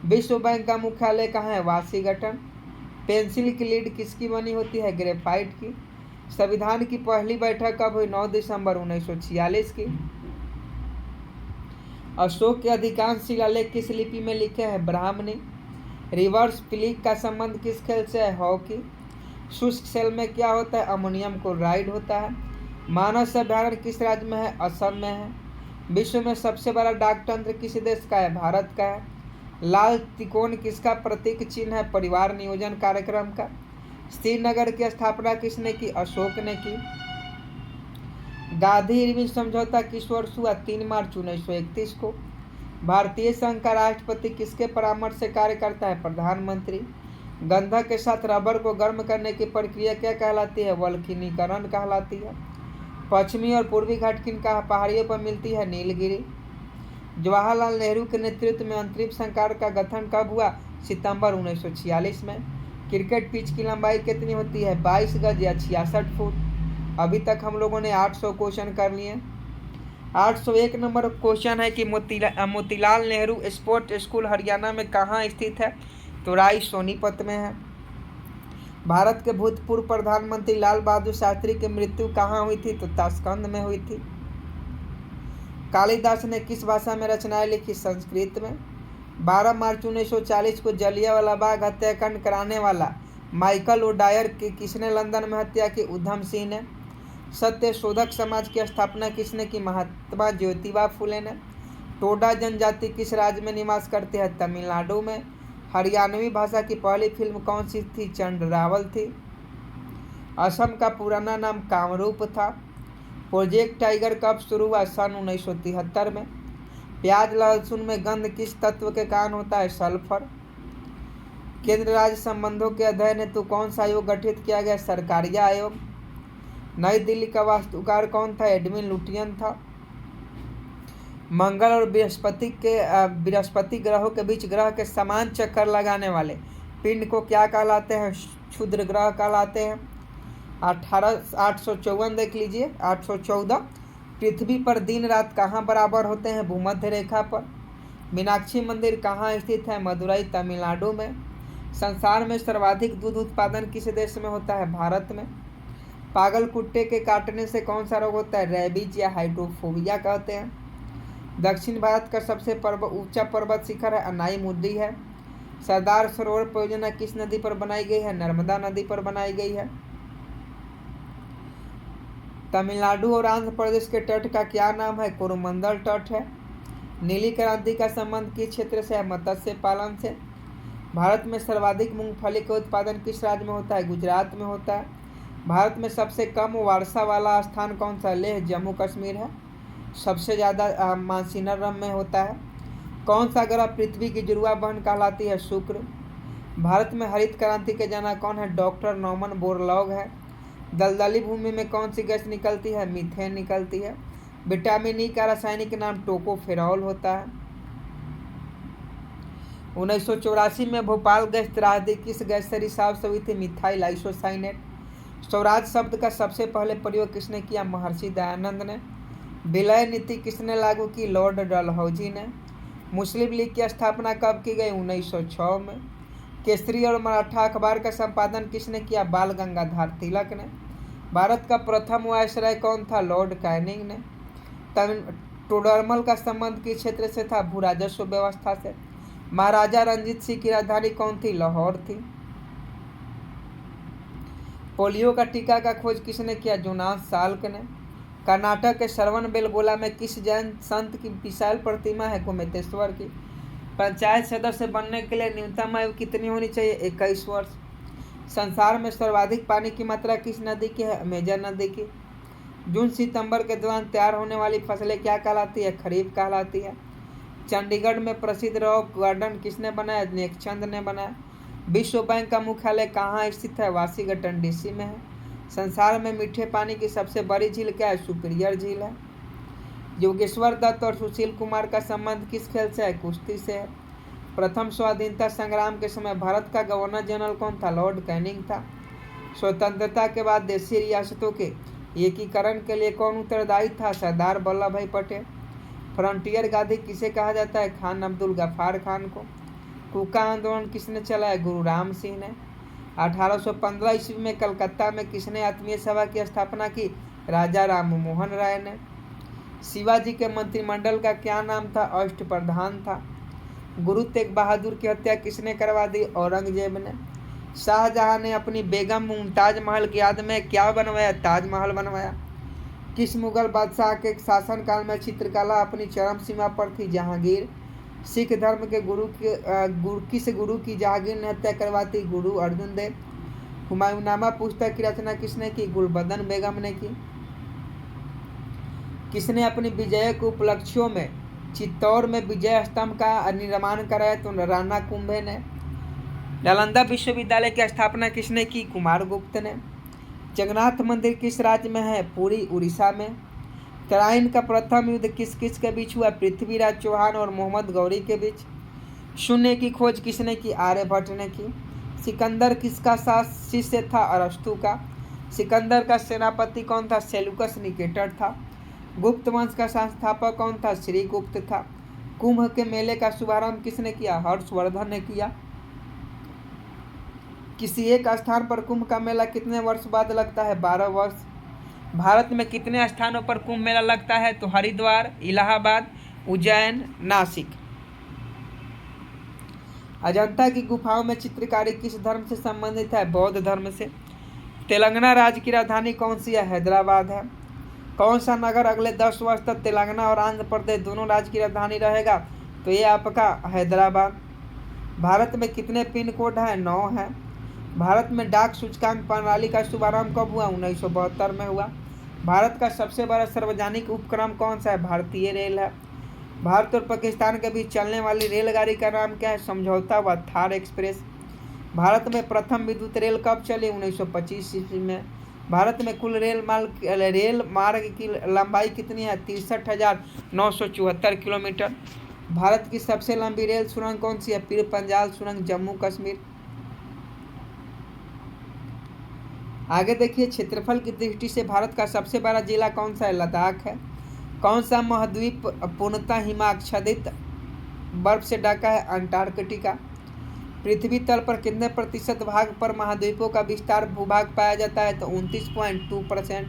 विश्व बैंक का मुख्यालय कहाँ है? वाशिंगटन। पेंसिल की लीड किसकी बनी होती है? ग्रेफाइट की। संविधान की पहली बैठक कब हुई? 9 दिसंबर 1946 की। अशोक के अधिकांश शिलालेख किस लिपि में लिखे हैं? ब्राह्मणी। रिवर्स फ्लिक का संबंध किस खेल से है? हॉकी। शुष्क सेल में क्या होता है? अमोनियम क्लोराइड होता है। मानस अभ्यारण्य किस राज्य में है? असम में है। विश्व में सबसे बड़ा डाकतंत्र किस देश का है? भारत का है। लाल त्रिकोण किसका प्रतीक चिन्ह है? परिवार नियोजन कार्यक्रम का। श्रीनगर की स्थापना किसने की? अशोक ने की। गांधी इरविन समझौता किस वर्ष हुआ? 3 मार्च 1931 को। भारतीय संघ का राष्ट्रपति किसके परामर्श से कार्य करता है? प्रधानमंत्री। गंधक के साथ रबर को गर्म करने की प्रक्रिया क्या कहलाती है? वल्कनीकरण कहलाती है। पश्चिमी और पूर्वी घाट किन पहाड़ियों पर मिलती है? नीलगिरी। जवाहरलाल नेहरू के नेतृत्व में अंतरिम सरकार का गठन कब हुआ? सितंबर 1946 में। क्रिकेट पिच की लंबाई कितनी होती है? 22 गज या 66 फुट। अभी तक हम लोगों ने 800 क्वेश्चन कर लिए। 801 नंबर क्वेश्चन है कि मोतीलाल नेहरू स्पोर्ट स्कूल हरियाणा में कहाँ स्थित है? तो राय सोनीपत में है। भारत के भूतपूर्व प्रधानमंत्री लाल बहादुर शास्त्री की मृत्यु कहाँ हुई थी? तो ताशकंद में हुई थी। कालिदास ने किस भाषा में रचनाएं लिखी? संस्कृत में। 12 मार्च 1940 को जलियांवाला बाग हत्याकांड कराने वाला माइकल ओडायर की किसने लंदन में हत्या की? उधम सिंह ने। सत्य शोधक समाज की स्थापना किसने की? महात्मा ज्योतिबा फुले ने। टोडा जनजाति किस राज्य में निवास करते हैं? तमिलनाडु में। हरियाणवी भाषा की पहली फिल्म कौन सी थी? चंद्रावल थी। असम का पुराना नाम कामरूप था। प्रोजेक्ट टाइगर कब शुरू हुआ? सन 1973 में। प्याज लहसुन में गंध किस तत्व के कारण होता है? सल्फर। केंद्र राज्य संबंधों के अध्ययन हेतु कौन सा आयोग गठित किया गया? सरकारिया आयोग। नई दिल्ली का वास्तुकार कौन था? एडविन लुटियन था। मंगल और बृहस्पति ग्रहों के बीच ग्रह के समान चक्कर लगाने वाले पिंड को क्या कहलाते हैं? क्षुद्र ग्रह कहलाते हैं। 854 देख लीजिए। 814 पृथ्वी पर दिन रात कहाँ बराबर होते हैं? भूमध्य रेखा पर। मीनाक्षी मंदिर कहाँ स्थित है? मदुरई तमिलनाडु में। संसार में सर्वाधिक दूध उत्पादन किस देश में होता है? भारत में। पागल कुत्ते के काटने से कौन सा रोग होता है? रेबीज या हाइड्रोफोबिया कहते हैं। दक्षिण भारत का सबसे ऊंचा पर्वत शिखर है? अनाईमुद्दी है। सरदार सरोवर परियोजना किस नदी पर बनाई गई है? नर्मदा नदी पर बनाई गई है। तमिलनाडु और आंध्र प्रदेश के तट का क्या नाम है? कोरोमंडल तट है। नीली क्रांति का संबंध किस क्षेत्र से है? मत्स्य पालन से। भारत में सर्वाधिक मूंगफली का उत्पादन किस राज्य में होता है? गुजरात में होता है। भारत में सबसे कम वर्षा वाला स्थान कौन सा? लेह जम्मू कश्मीर है। सबसे ज़्यादा मानसिनरम में होता है। कौन सा ग्रह पृथ्वी की जुड़वा बहन कहलाती है? शुक्र। भारत में हरित क्रांति के जनक कौन है? डॉक्टर नॉमन बोरलॉग है। दलदली भूमि में कौन सी गैस निकलती है? मीथेन निकलती है। विटामिन ई का रासायनिक नाम टोकोफेरॉल होता है। 1984 में भोपाल गैस त्रासदी किस गैस से रिसाव से हुई थी? Methyl isocyanate. स्वराज शब्द का सबसे पहले प्रयोग किसने किया? महर्षि दयानंद ने। विलय नीति किसने लागू की? लॉर्ड डलहौजी ने। मुस्लिम लीग की स्थापना कब की गई? 1906 में। केसरी और मराठा अखबार का संपादन किसने किया? बाल गंगाधर तिलक ने। भारत का प्रथम वायसराय कौन था? लॉर्ड कैनिंग ने। टोडरमल का संबंध किस क्षेत्र से था? भू राजस्व व्यवस्था से। महाराजा रंजीत सिंह की राजधानी कौन थी? लाहौर थी। पोलियो का टीका का खोज किसने किया? जोनास साल्क ने। कर्नाटक के श्रवण बेलगोला में किस जैन संत की विशाल प्रतिमा है? गोमतेश्वर की। पंचायत सदस्य बनने के लिए न्यूनतम आयु कितनी होनी चाहिए? 21 वर्ष। संसार में सर्वाधिक पानी की मात्रा किस नदी की है? अमेजन नदी की। जून सितंबर के दौरान तैयार होने वाली फसलें क्या कहलाती है? खरीफ कहलाती है। चंडीगढ़ में प्रसिद्ध रॉक गार्डन किसने बनाया? नेकचंद ने बनाया। विश्व बैंक का मुख्यालय कहाँ स्थित है? वाशिंगटन डीसी में है। संसार में मीठे पानी की सबसे बड़ी झील क्या है? सुपीरियर झील है। योगेश्वर दत्त और सुशील कुमार का संबंध किस खेल से है? कुश्ती से है। प्रथम स्वाधीनता संग्राम के समय भारत का गवर्नर जनरल कौन था? लॉर्ड कैनिंग था। स्वतंत्रता के बाद देशी रियासतों के एकीकरण के लिए कौन उत्तरदायी था? सरदार वल्लभ भाई पटेल। फ्रंटियर गांधी किसे कहा जाता है? खान अब्दुल गफ्फार खान को। कूका आंदोलन किसने चलाया? गुरु राम सिंह ने। 1815 ईस्वी में कलकत्ता में किसने आत्मीय सभा की स्थापना की? राजा राम मोहन राय ने। शिवाजी के मंत्रिमंडल का क्या नाम था? अष्टप्रधान था। गुरु तेग बहादुर की हत्या किसने करवा दी? औरंगजेब ने। शाहजहां ने अपनी बेगम मुमताज महल की याद में क्या बनवाया? ताजमहल बनवाया। किस मुगल बादशाह के शासनकाल में चित्रकला अपनी चरम सीमा पर थी? जहांगीर। सिख धर्म के किस गुरु की जहांगीर ने हत्या करवाती? गुरु अर्जुन देव। हुमायूंनामा पुस्तक की रचना किसने की? गुलबदन बेगम ने की। किसने अपनी विजय के उपलक्ष्यों में चित्तौड़ में विजय स्तंभ का निर्माण कराया? तो राणा कुंभे ने। नालंदा विश्वविद्यालय की स्थापना किसने की? कुमारगुप्त ने। जगन्नाथ मंदिर किस राज्य में है? पुरी उड़ीसा में। तराइन का प्रथम युद्ध किस किस के बीच हुआ? पृथ्वीराज चौहान और मोहम्मद गौरी के बीच। शून्य की खोज किसने की? आर्यभट्ट ने की। सिकंदर किसका शिष्य था? अरस्तु का। सिकंदर का सेनापति कौन था? सेल्यूकस निकेटर था। गुप्त वंश का संस्थापक कौन था? श्रीगुप्त था। कुंभ के मेले का शुभारंभ किसने किया? हर्षवर्धन ने किया। किसी एक स्थान पर कुंभ का मेला कितने वर्ष बाद लगता है? 12 वर्ष। भारत में कितने स्थानों पर कुंभ मेला लगता है? तो हरिद्वार, इलाहाबाद, उज्जैन, नासिक। अजंता की गुफाओं में चित्रकारी किस धर्म से संबंधित है? बौद्ध धर्म से। तेलंगाना राज्य की राजधानी कौन सी है? हैदराबाद है। कौन सा नगर अगले 10 वर्ष तक तेलंगाना और आंध्र प्रदेश दोनों राज्य की राजधानी रहेगा? तो ये आपका हैदराबाद। भारत में कितने पिन कोड हैं? 9 है। भारत में डाक सूचकांक प्रणाली का शुभारंभ कब हुआ? 1972 में हुआ। भारत का सबसे बड़ा सार्वजनिक उपक्रम कौन सा है? भारतीय रेल है। भारत और पाकिस्तान के बीच चलने वाली रेलगाड़ी का नाम क्या है? समझौता व थार एक्सप्रेस। भारत में प्रथम विद्युत रेल कब चली? 1925 ईस्वी में। भारत में कुल रेल मार्ग की लंबाई कितनी है? 63,974 किलोमीटर। भारत की सबसे लंबी रेल सुरंग कौन सी है? पीर पंजाल सुरंग, जम्मू कश्मीर। आगे देखिए, क्षेत्रफल की दृष्टि से भारत का सबसे बड़ा जिला कौन सा है? लद्दाख है। कौन सा महाद्वीप पूर्णतः हिमाच्छादित बर्फ से ढका है? अंटार्कटिका। पृथ्वी तल पर कितने प्रतिशत भाग पर महाद्वीपों का विस्तार भूभाग पाया जाता है? तो 29.2%।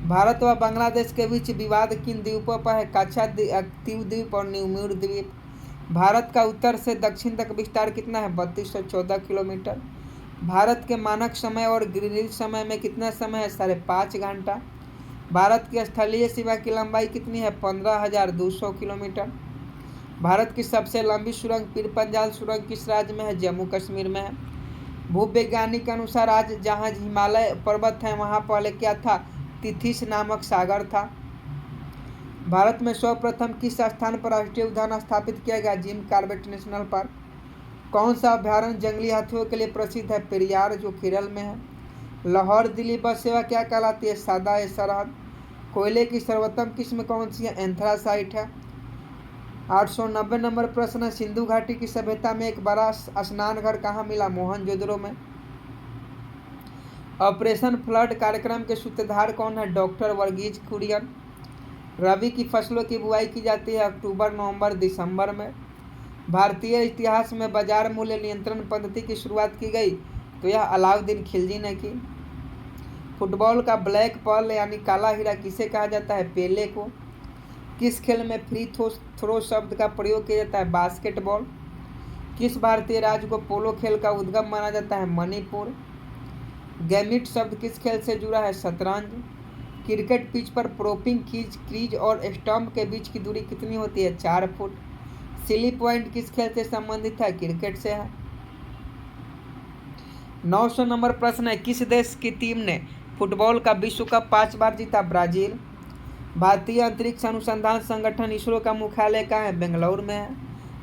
भारत व बांग्लादेश के बीच विवाद किन द्वीपों पर है? कच्छाद्वीप द्वीप और न्यूम्यूर द्वीप। भारत का उत्तर से दक्षिण तक विस्तार कितना है? 3214 किलोमीटर। भारत के मानक समय और ग्रीनिच समय में कितना समय है? 5.5 घंटा। भारत की स्थलीय सीमा की लंबाई कितनी है? 15,200 किलोमीटर। भारत की सबसे लंबी सुरंग पीर पंजाल सुरंग किस राज्य में है? जम्मू कश्मीर में है। भूवैज्ञानिक के अनुसार आज जहाँ हिमालय पर्वत है वहाँ पहले क्या था? तिथिस नामक सागर था। भारत में सर्वप्रथम किस स्थान पर राष्ट्रीय उद्यान स्थापित किया गया? Jim Corbett national park. कौन सा अभ्यारण्य जंगली हाथियों के लिए प्रसिद्ध है? पेरियार, जो केरल में है। लाहौर दिल्ली बस सेवा क्या कहलाती है? सादा ए सरहद। कोयले की सर्वोत्तम किस्म कौन सी है? एंथ्रासाइट है। 890 नंबर प्रश्न है, सिंधु घाटी की सभ्यता में एक बड़ा स्नान घर कहाँ मिला? मोहनजोदड़ो में। ऑपरेशन फ्लड कार्यक्रम के सूत्रधार कौन है? डॉक्टर वर्गीज कुरियन। रबी की फसलों की बुआई की जाती है अक्टूबर, नवंबर, दिसंबर में। भारतीय इतिहास में बाजार मूल्य नियंत्रण पद्धति की शुरुआत की गई तो यह अलाउद्दीन खिलजी ने की। फुटबॉल का ब्लैक पर्ल यानी काला हीरा किसे कहा जाता है? पेले को। किस खेल में फ्री थ्रो शब्द का प्रयोग किया जाता है? बास्केटबॉल। किस भारतीय राज्य को पोलो खेल का उद्गम माना जाता है? मणिपुर। गैमिट शब्द किस खेल से जुड़ा है? शतरंज। क्रिकेट पिच पर प्रोपिंग क्रीज और स्टंप के बीच की दूरी कितनी होती है? 4 फुट। सिली पॉइंट किस खेल से संबंधित है? क्रिकेट से है। 900 नंबर प्रश्न है, किस देश की टीम ने फुटबॉल का विश्व कप 5 बार जीता? ब्राजील। भारतीय अंतरिक्ष अनुसंधान संगठन इसरो का मुख्यालय कहाँ है? बेंगलुरु में है।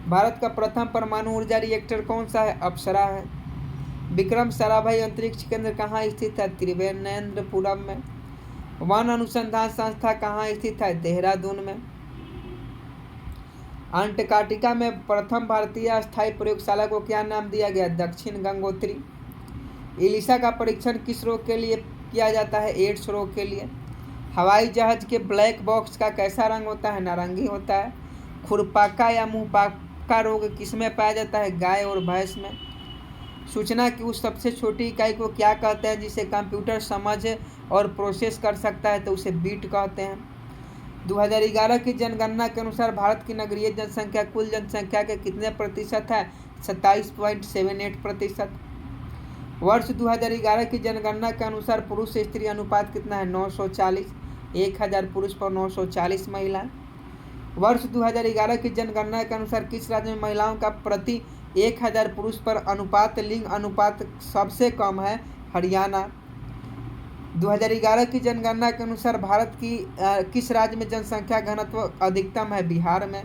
भारत का प्रथम परमाणु ऊर्जा रिएक्टर कौन सा है? अप्सरा है। विक्रम साराभाई अंतरिक्ष केंद्र कहाँ स्थित है? त्रिवेंद्रपुरम में। वन अनुसंधान संस्था कहाँ स्थित है? देहरादून में। अंटार्कटिका में प्रथम भारतीय स्थायी प्रयोगशाला को क्या नाम दिया गया? दक्षिण गंगोत्री। इलिसा का परीक्षण किस रोग के लिए किया जाता है? एड्स रोग के लिए। हवाई जहाज के ब्लैक बॉक्स का कैसा रंग होता है? नारंगी होता है। खुरपाका या मुंहपका रोग किसमें पाया जाता है? गाय और भैंस में। सूचना की उस सबसे छोटी इकाई को क्या कहते हैं जिसे कंप्यूटर समझ और प्रोसेस कर सकता है? तो उसे बीट कहते हैं। 2011 की जनगणना के अनुसार भारत की नगरीय जनसंख्या कुल जनसंख्या के कितने प्रतिशत है? 27.78%। वर्ष 2011 की जनगणना के अनुसार पुरुष से स्त्री अनुपात कितना है? 940। 1000 पुरुष पर 940 महिलाएं। वर्ष 2011 की जनगणना के अनुसार किस राज्य में महिलाओं का प्रति 1000 पुरुष पर अनुपात लिंग अनुपात सबसे कम है? हरियाणा। 2011 की जनगणना के अनुसार भारत की किस राज्य में जनसंख्या घनत्व अधिकतम है? बिहार में।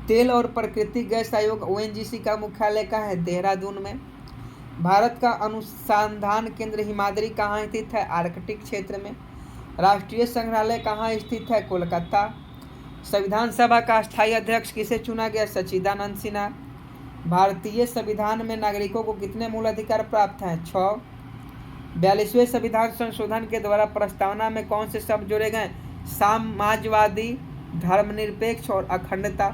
तेल और प्राकृतिक गैस आयोग ओएनजीसी का मुख्यालय कहाँ है? देहरादून में। भारत का अनुसंधान केंद्र हिमाद्री कहाँ स्थित है? आर्कटिक क्षेत्र में। राष्ट्रीय संग्रहालय कहाँ स्थित है? कोलकाता। संविधान सभा का स्थायी अध्यक्ष किसे चुना गया? सच्चिदानंद सिन्हा। भारतीय संविधान में नागरिकों को कितने मूल अधिकार प्राप्त हैं? 6। 42वें संविधान संशोधन के द्वारा प्रस्तावना में कौन से शब्द जोड़े गए? समाजवादी, धर्मनिरपेक्ष और अखंडता।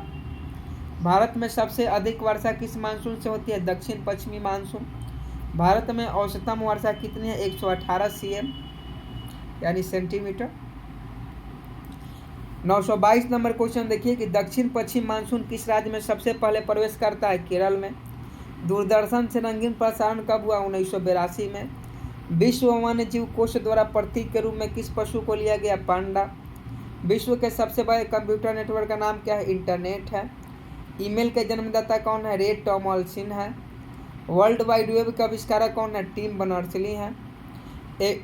भारत में सबसे अधिक वर्षा किस मानसून से होती है? दक्षिण पश्चिमी मानसून। भारत में औसतम वर्षा कितनी है? 118 cm। यानी सेंटीमीटर। 922 नंबर क्वेश्चन देखिए कि दक्षिण पश्चिम मानसून किस राज्य में सबसे पहले प्रवेश करता है? केरल में। दूरदर्शन से रंगीन प्रसारण कब हुआ? 1982 में। विश्व वन्य जीव कोष द्वारा प्रतीक के रूप में किस पशु को लिया गया? पांडा। विश्व के सबसे बड़े कंप्यूटर नेटवर्क का नाम क्या है? इंटरनेट है। ईमेल के जन्मदाता कौन है? रे टॉमलिंसन है। वर्ल्ड वाइड वेब का आविष्कारक कौन है? टिम बर्नर्स-ली है।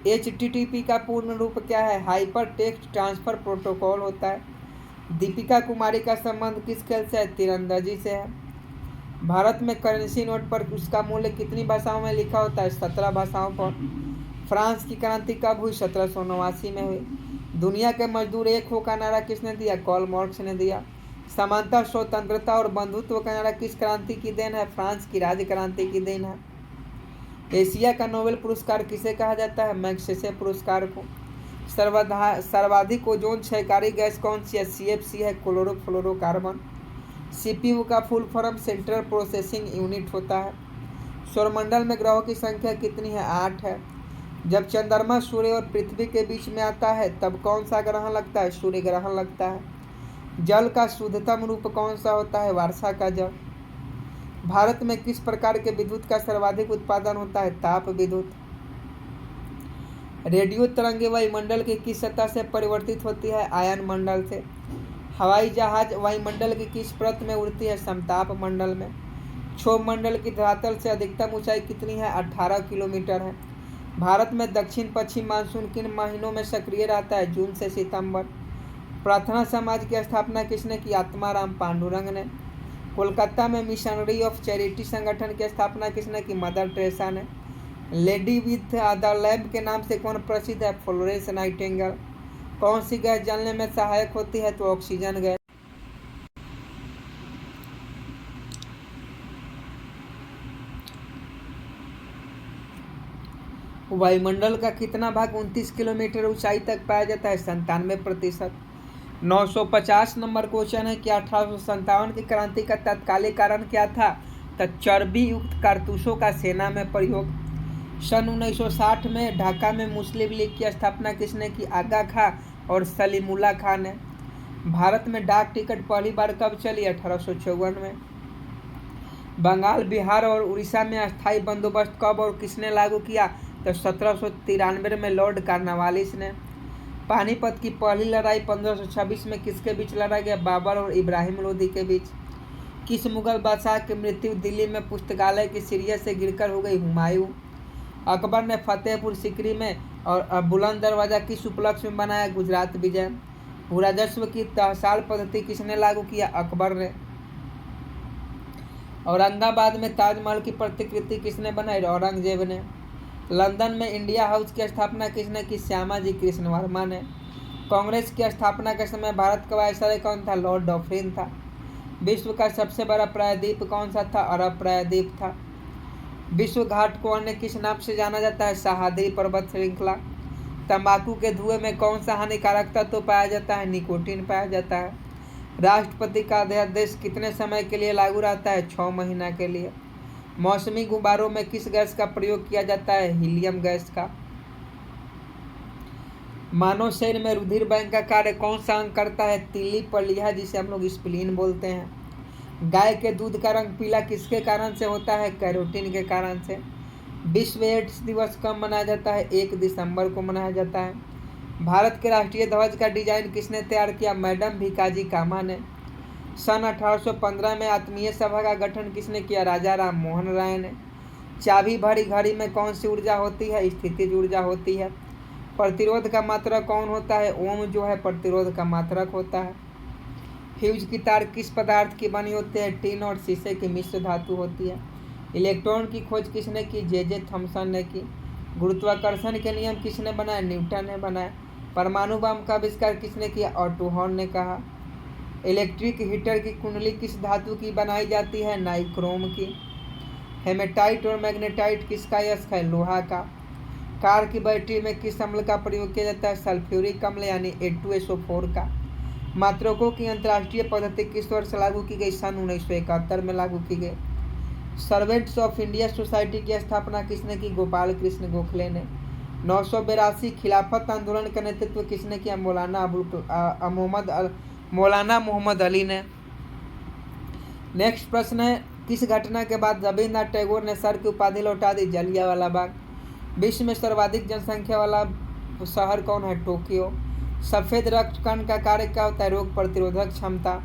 HTTP का पूर्ण रूप क्या है? हाइपर टेक्स्ट ट्रांसफर प्रोटोकॉल होता है। दीपिका कुमारी का संबंध किस खेल से है? तीरंदाजी से है। भारत में करेंसी नोट पर उसका मूल्य कितनी भाषाओं में लिखा होता है? 17 भाषाओं पर। फ्रांस की क्रांति कब हुई? 1789 में हुई। दुनिया के मजदूर एक हो का नारा किसने दिया? कार्ल मार्क्स ने दिया। समानता, स्वतंत्रता और बंधुत्व का नारा किस क्रांति की देन है? फ्रांस की राज्य क्रांति की देन है। एशिया का नोबेल पुरस्कार किसे कहा जाता है? मैग्सेसे पुरस्कार को। सर्वाधिक ओजोन क्षयकारी गैस कौन सी है? CFC है, क्लोरोफ्लोरोकार्बन। CPU का full form central processing unit होता है। सौरमंडल में ग्रहों की संख्या कितनी है? 8 है। जब चंद्रमा सूर्य और पृथ्वी के बीच में आता है तब कौन सा ग्रहण लगता है? सूर्य ग्रहण लगता है। जल का शुद्धतम रूप कौन सा होता है? वर्षा का जल। भारत में किस प्रकार के विद्युत का सर्वाधिक उत्पादन होता है? ताप विद्युत। रेडियो तरंगे वायुमंडल की किस सतह से परिवर्तित होती है? आयन मंडल से। हवाई जहाज वायुमंडल की किस परत में उड़ती है? समताप मंडल में। क्षोभ मंडल की धरातल से अधिकतम ऊंचाई कितनी है? 18 किलोमीटर है। भारत में दक्षिण पश्चिम मानसून किन महीनों में सक्रिय रहता है? जून से सितंबर। प्रार्थना समाज की स्थापना किसने की? आत्माराम पांडुरंग ने। कोलकाता में मिशनरी ऑफ चैरिटी संगठन की स्थापना किसने की? मदर टेरेसा ने। लेडी विथ द लैम्प के नाम से कौन प्रसिद्ध है? Florence Nightingale. कौन सी गैस जलने में सहायक होती है? तो ऑक्सीजन गैस। वायुमंडल का कितना भाग 29 किलोमीटर ऊंचाई तक पाया जाता है? 97%। 950 नंबर क्वेश्चन है कि 1857 की क्रांति का तत्कालिक कारण क्या था? तो चर्बी युक्त कारतूसों का सेना में प्रयोग। सन 1960 में ढाका में मुस्लिम लीग की स्थापना किसने की? आगा खां और सलीमुल्लाह खां ने। भारत में डाक टिकट पहली बार कब चली? 1854 में। बंगाल, बिहार और उड़ीसा में अस्थायी बंदोबस्त कब और किसने लागू किया? तो 1793 में लॉर्ड कॉर्नवालिस ने। पानीपत की पहली लड़ाई 1526 में किसके बीच लड़ा गया? बाबर और इब्राहिम लोदी के बीच। किस मुगल बादशाह की मृत्यु दिल्ली में पुस्तकालय की सीढ़ियों से गिरकर हो गई? हुमायूं। अकबर ने फतेहपुर सीकरी में और बुलंद दरवाजा किस उपलक्ष्य में बनाया? गुजरात विजय। भूराजस्व की तहसाल पद्धति किसने लागू किया? अकबर ने। औरंगाबाद में ताजमहल की प्रतिकृति किसने बनाई? औरंगजेब ने। लंदन में इंडिया हाउस की स्थापना किसने की? श्यामाजी कृष्ण वर्मा ने। कांग्रेस की स्थापना के समय भारत का वायसराय कौन था? लॉर्ड डॉफरिन था। विश्व का सबसे बड़ा प्रायद्वीप कौन सा था? अरब प्रायद्वीप था। विश्व घाट को अन्य किस नाम से जाना जाता है? सह्याद्री पर्वत श्रृंखला। तंबाकू के धुएं में कौन सा हानिकारक तत्व पाया जाता है? निकोटीन पाया जाता है। राष्ट्रपति का अध्यादेश कितने समय के लिए लागू रहता है? 6 महीना के लिए। मौसमी गुब्बारों में किस गैस का प्रयोग किया जाता है? हीलियम गैस का। मानव शरीर में रुधिर बैंक का कार्य कौन सा अंग करता है? तीली पलिया, जिसे हम लोग स्प्लीन बोलते हैं। गाय के दूध का रंग पीला किसके कारण से होता है? कैरोटीन के कारण से। विश्व एड्स दिवस कब मनाया जाता है? 1 दिसंबर को मनाया जाता है। भारत के राष्ट्रीय ध्वज का डिजाइन किसने तैयार किया? मैडम भीकाजी कामा ने। सन 1815 में आत्मीय सभा का गठन किसने किया? राजा राम मोहन राय ने। चाबी भरी घड़ी में कौन सी ऊर्जा होती है? स्थितिज ऊर्जा होती है। प्रतिरोध का मात्रक कौन होता है? ओम जो है प्रतिरोध का मात्रक होता है। फ्यूज की तार किस पदार्थ की बनी होती है? टिन और शीशे की मिश्र धातु होती है। इलेक्ट्रॉन की खोज किसने की? जे थॉमसन ने की। गुरुत्वाकर्षण के नियम किसने बनाए? न्यूटन ने बनाए। परमाणु बम का आविष्कार किसने किया? ऑटो हॉर्न ने कहा। इलेक्ट्रिक हीटर की कुंडली किस धातु की बनाई जाती है? नाइक्रोम की। हेमेटाइट और मैग्नेटाइट किसका यस्क है? लोहा का। कार की बैटरी में किस अम्ल का प्रयोग किया जाता है? सल्फ्यूरिक अम्ल यानी H2SO4 का। मात्रकों की अंतर्राष्ट्रीय पद्धति किस वर्ष लागू की गई? सन 1971 में लागू की गई। सर्वेंट्स ऑफ इंडिया सोसाइटी की स्थापना किसने की? गोपाल कृष्ण गोखले ने। 982 खिलाफत आंदोलन का नेतृत्व किसने किया? मौलाना मोहम्मद अली ने। नेक्स्ट प्रश्न है, किस घटना के बाद रविन्द्रनाथ टैगोर ने सर की उपाधि लौटा दी? जलियांवाला बाग। विश्व में सर्वाधिक जनसंख्या वाला शहर कौन है? टोक्यो। सफेद रक्त कण का कार्य क्या होता है? रोग प्रतिरोधक क्षमता।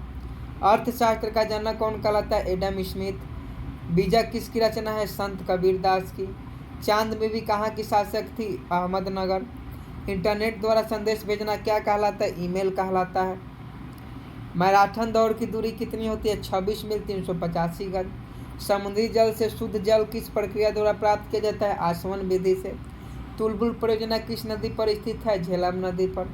अर्थशास्त्र का जनक कौन कहलाता है? Adam Smith. बीजक किसकी रचना है? संत कबीरदास की। चांद बीबी कहाँ की शासक थी? अहमदनगर। इंटरनेट द्वारा संदेश भेजना क्या कहलाता है? ईमेल कहलाता है। मैराथन दौड़ की दूरी कितनी होती है? 26 मील 385 गज। समुद्री जल से शुद्ध जल किस प्रक्रिया द्वारा प्राप्त किया जाता है? आसवन विधि से। तुलबुल परियोजना किस नदी पर स्थित है? झेलम नदी पर।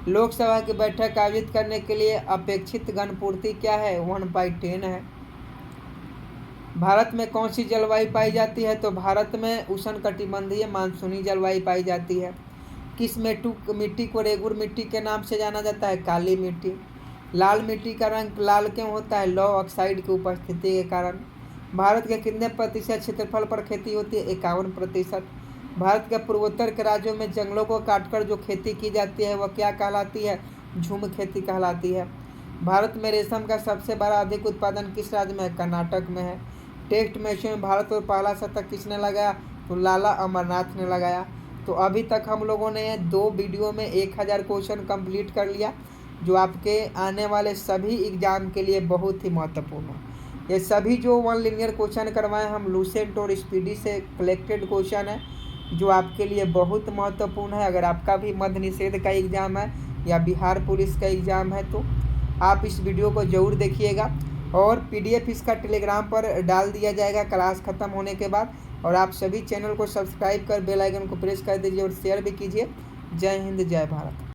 लोकसभा की बैठक आयोजित करने के लिए अपेक्षित घनपूर्ति क्या है? 1/10 है। भारत में कौन सी जलवायु पाई जाती है? तो भारत में उष्णकटिबंधीय मानसूनी जलवायु पाई जाती है। किस मिट्टी को रेगुर मिट्टी के नाम से जाना जाता है? काली मिट्टी। लाल मिट्टी का रंग लाल क्यों होता है? लौह ऑक्साइड की उपस्थिति के कारण। भारत के कितने प्रतिशत क्षेत्रफल पर खेती होती है? 51%। भारत के पूर्वोत्तर के राज्यों में जंगलों को काटकर जो खेती की जाती है वह क्या कहलाती है? झूम खेती कहलाती है। भारत में रेशम का सबसे बड़ा अधिक उत्पादन किस राज्य में है? कर्नाटक में है। टेस्ट मैचों में भारत को पहला शतक किसने लगाया? तो लाला अमरनाथ ने लगाया। तो अभी तक हम लोगों ने 2 वीडियो में 1000 क्वेश्चन कंप्लीट कर लिया, जो आपके आने वाले सभी एग्जाम के लिए बहुत ही महत्वपूर्ण है। ये सभी जो 1 लीनियर क्वेश्चन करवाए हम लूसेंट और स्पीडी से कलेक्टेड क्वेश्चन है, जो आपके लिए बहुत महत्वपूर्ण है। अगर आपका भी मद्य निषेध का एग्ज़ाम है या बिहार पुलिस का एग्ज़ाम है तो आप इस वीडियो को ज़रूर देखिएगा। और PDF इसका टेलीग्राम पर डाल दिया जाएगा क्लास ख़त्म होने के बाद। और आप सभी चैनल को सब्सक्राइब कर बेल आइकन को प्रेस कर दीजिए और शेयर भी कीजिए। जय हिंद, जय भारत।